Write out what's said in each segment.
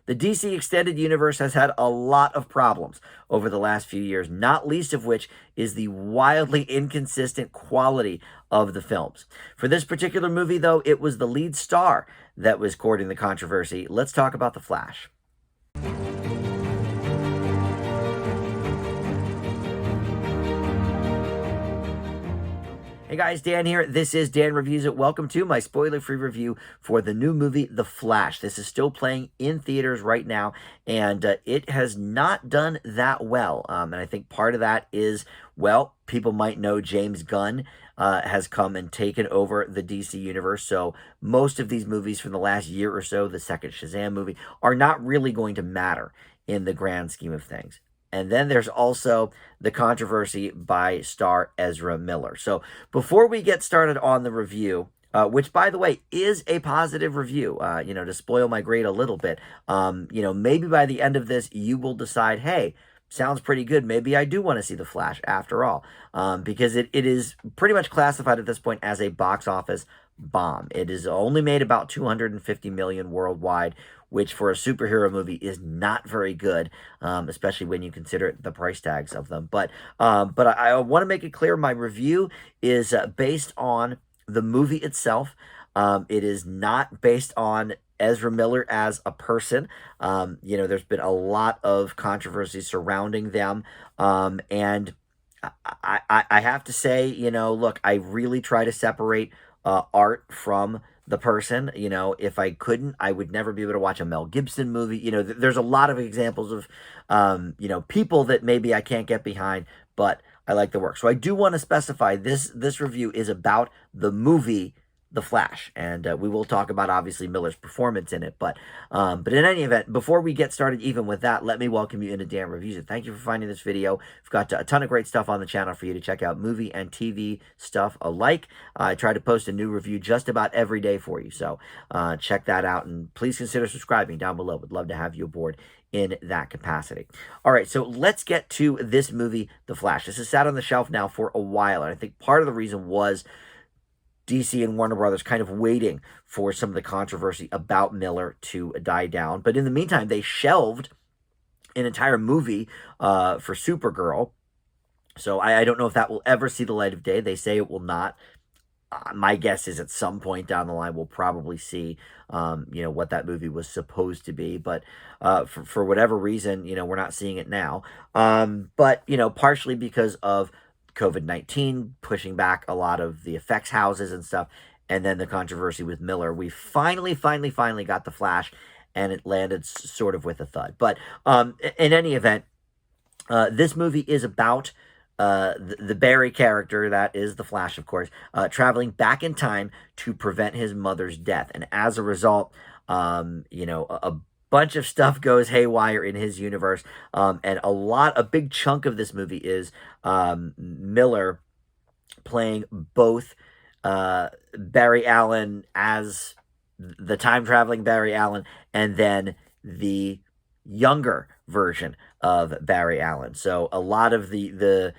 The DC Extended Universe has had a lot of problems over the last few years, not least of which is the wildly inconsistent quality of the films. For this particular movie, though, it was the lead star that was courting the controversy. Let's talk about The Flash. Hey guys, Dan here. This is Dan Reviews It. Welcome to my spoiler-free review for the new movie, The Flash. This is still playing in theaters right now, and it has not done that well. And I think part of that is, well, people might know James Gunn has come and taken over the DC universe. So most of these movies from the last year or so, the second Shazam movie, are not really going to matter in the grand scheme of things. And then there's also the controversy by star Ezra Miller. So before we get started on the review, which, by the way, is a positive review, to spoil my grade a little bit, maybe by the end of this, you will decide, hey, sounds pretty good. Maybe I do want to see The Flash after all, because it is pretty much classified at this point as a box office bomb. It is only made about 250 million worldwide, which for a superhero movie is not very good, especially when you consider the price tags of them. But I want to make it clear, my review is based on the movie itself. It is not based on Ezra Miller as a person. There's been a lot of controversy surrounding them, and I have to say, look, I really try to separate art from the person. If I couldn't, I would never be able to watch a Mel Gibson movie. There's a lot of examples of, people that maybe I can't get behind, but I like the work. So I do want to specify this review is about the movie The Flash, and we will talk about, obviously, Miller's performance in it. But in any event, before we get started even with that, let me welcome you into Dan Reviews It. Thank you for finding this video. We've got a ton of great stuff on the channel for you to check out, movie and TV stuff alike. I try to post a new review just about every day for you, so check that out, and please consider subscribing down below. Would love to have you aboard in that capacity. All right, so let's get to this movie, The Flash. This has sat on the shelf now for a while, and I think part of the reason was DC and Warner Brothers kind of waiting for some of the controversy about Miller to die down. But in the meantime, they shelved an entire movie for Supergirl. So I don't know if that will ever see the light of day. They say it will not. My guess is at some point down the line, we'll probably see, what that movie was supposed to be. But for whatever reason, we're not seeing it now. But partially because of COVID-19 pushing back a lot of the effects houses and stuff, and then the controversy with Miller, we finally got The Flash, and it landed sort of with a thud. But in any event, this movie is about the Barry character, that is The Flash, of course, traveling back in time to prevent his mother's death. And as a result, a bunch of stuff goes haywire in his universe, and a big chunk of this movie is Miller playing both Barry Allen as the time-traveling Barry Allen, and then the younger version of Barry Allen. So a lot of the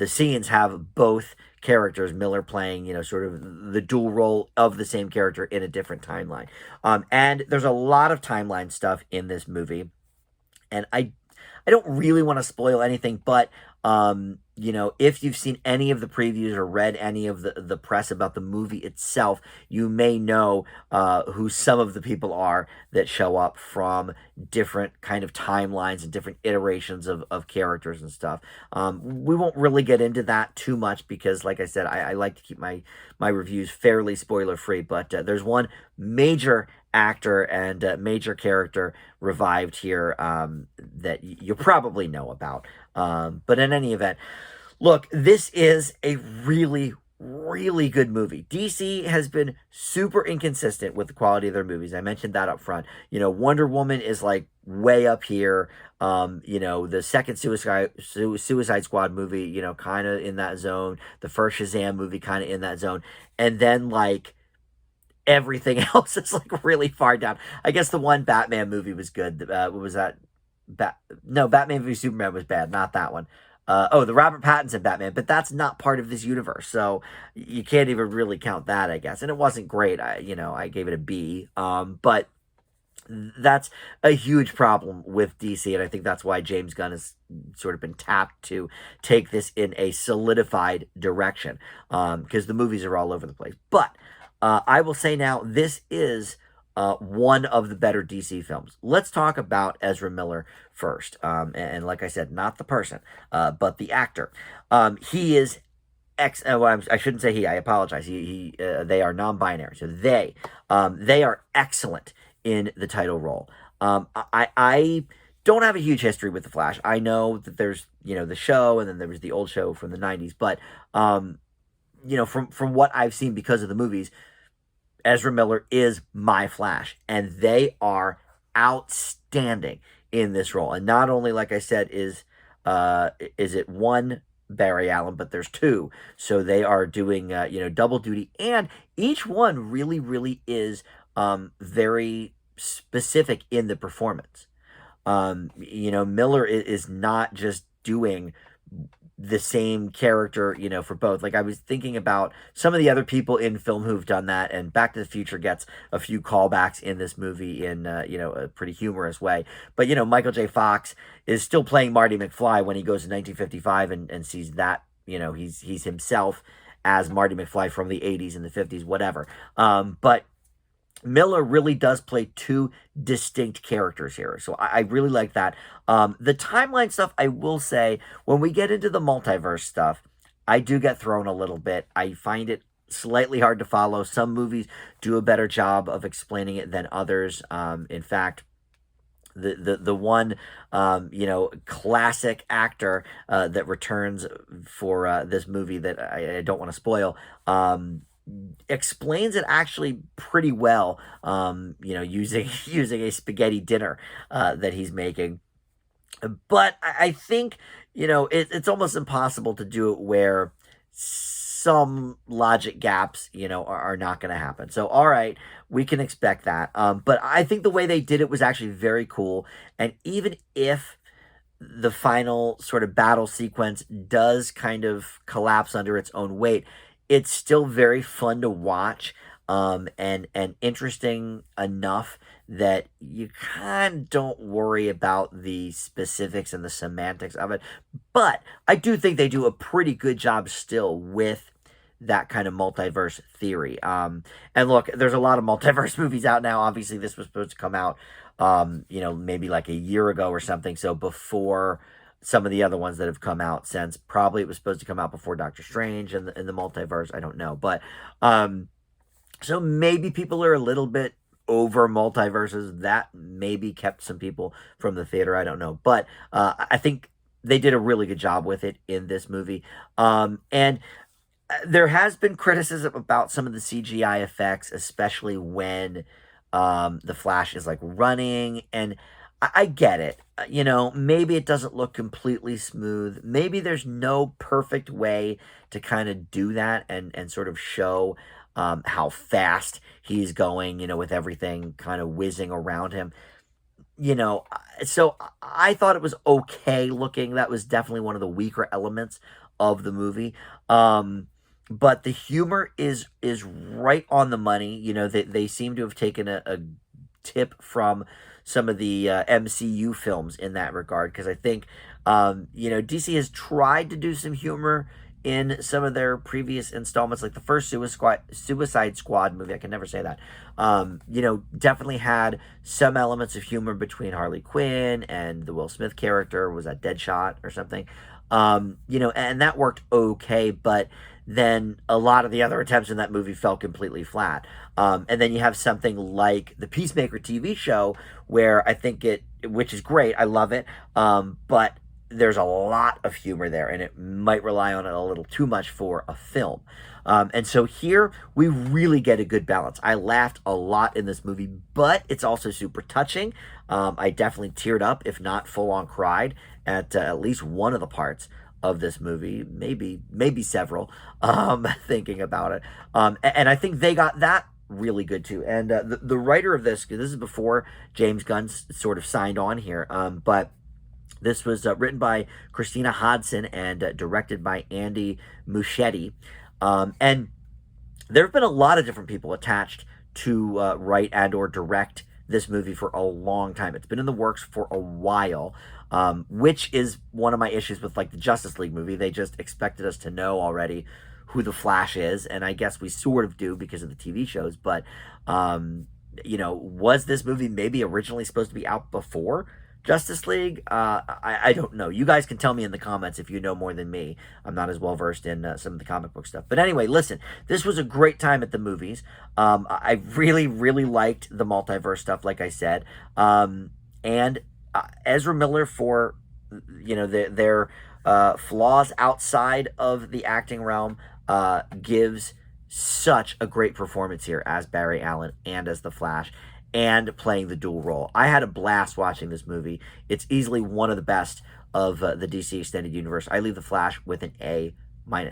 scenes have both characters, Miller playing, sort of the dual role of the same character in a different timeline. And there's a lot of timeline stuff in this movie, and I don't really want to spoil anything, but if you've seen any of the previews or read any of the press about the movie itself, you may know who some of the people are that show up from different kind of timelines and different iterations of characters and stuff. We won't really get into that too much because, like I said, I like to keep my reviews fairly spoiler-free, but there's one major actor and major character revived here that you probably know about. But in any event, look, this is a really good movie. DC has been super inconsistent with the quality of their movies. I mentioned that up front. Wonder Woman is like way up here. The second Suicide Squad movie, kind of in that zone. The first Shazam movie kind of in that zone. And then like everything else is like really far down. I guess the one Batman movie was good. What was that? Batman v Superman was bad. Not that one. The Robert Pattinson Batman, but that's not part of this universe, so you can't even really count that, I guess. And it wasn't great. I gave it a B. But That's a huge problem with DC, and I think that's why James Gunn has sort of been tapped to take this in a solidified direction, because the movies are all over the place. But I will say now, this is one of the better DC films. Let's talk about Ezra Miller first, and like I said, not the person, but the actor. He is well, I shouldn't say he. I apologize. They are non-binary, so they are excellent in the title role. I don't have a huge history with the Flash. I know that there's the show, and then there was the old show from the '90s. But from what I've seen because of the movies, Ezra Miller is my Flash, and they are outstanding in this role. And not only, like I said, is it one Barry Allen, but there's two, so they are doing double duty, and each one really, really is very specific in the performance. Miller is not just doing the same character, for both. Like, I was thinking about some of the other people in film who've done that, and Back to the Future gets a few callbacks in this movie in, a pretty humorous way. But, Michael J. Fox is still playing Marty McFly when he goes to 1955 and sees that, he's himself as Marty McFly from the 80s and the 50s, whatever. But Miller really does play two distinct characters here. So I really like that. The timeline stuff, I will say, when we get into the multiverse stuff, I do get thrown a little bit. I find it slightly hard to follow. Some movies do a better job of explaining it than others. In fact, the one classic actor that returns for this movie that I don't want to spoil explains it actually pretty well, using using a spaghetti dinner that he's making. But I think it's almost impossible to do it where some logic gaps are not going to happen. So all right, we can expect that. But I think the way they did it was actually very cool. And even if the final sort of battle sequence does kind of collapse under its own weight, it's still very fun to watch, and interesting enough that you kind of don't worry about the specifics and the semantics of it. But I do think they do a pretty good job still with that kind of multiverse theory. And look, there's a lot of multiverse movies out now. Obviously, this was supposed to come out, maybe like a year ago or something. So before some of the other ones that have come out since. Probably it was supposed to come out before Doctor Strange and the multiverse. I don't know. But so maybe people are a little bit over multiverses. That maybe kept some people from the theater. I don't know. But I think they did a really good job with it in this movie. And there has been criticism about some of the CGI effects, especially when the Flash is like running. And I get it. Maybe it doesn't look completely smooth. Maybe there's no perfect way to kind of do that and sort of show how fast he's going, with everything kind of whizzing around him. So I thought it was okay looking. That was definitely one of the weaker elements of the movie. But the humor is right on the money. They seem to have taken a tip from some of the MCU films in that regard, because I think DC has tried to do some humor in some of their previous installments, like the first Suicide Squad movie. I can never say that. Definitely had some elements of humor between Harley Quinn and the Will Smith character. Was that Deadshot or something? And that worked okay, but then a lot of the other attempts in that movie fell completely flat. And then you have something like the Peacemaker TV show, where I think which is great, I love it, but there's a lot of humor there, and it might rely on it a little too much for a film. And so here we really get a good balance. I laughed a lot in this movie, but it's also super touching. I definitely teared up, if not full on cried, at least one of the parts of this movie, maybe several, thinking about it. And I think they got that really good too. And the writer of this is before James Gunn sort of signed on here, but this was written by Christina Hodson and directed by Andy Muschietti. And there have been a lot of different people attached to write and or direct this movie for a long time. It's been in the works for a while, which is one of my issues with like the Justice League movie. They just expected us to know already who the Flash is, and I guess we sort of do because of the TV shows. But was this movie maybe originally supposed to be out before Justice League? I don't know. You guys can tell me in the comments if you know more than me. I'm not as well versed in some of the comic book stuff. But anyway, listen, this was a great time at the movies. I really, really liked the multiverse stuff, like I said. And Ezra Miller, for their flaws outside of the acting realm, gives such a great performance here as Barry Allen and as the Flash, and playing the dual role. I had a blast watching this movie. It's easily one of the best of the DC Extended Universe. I leave the Flash with an A-.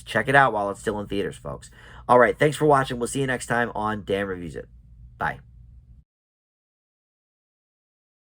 Check it out while it's still in theaters, folks. All right, thanks for watching. We'll see you next time on Dan Reviews It. Bye.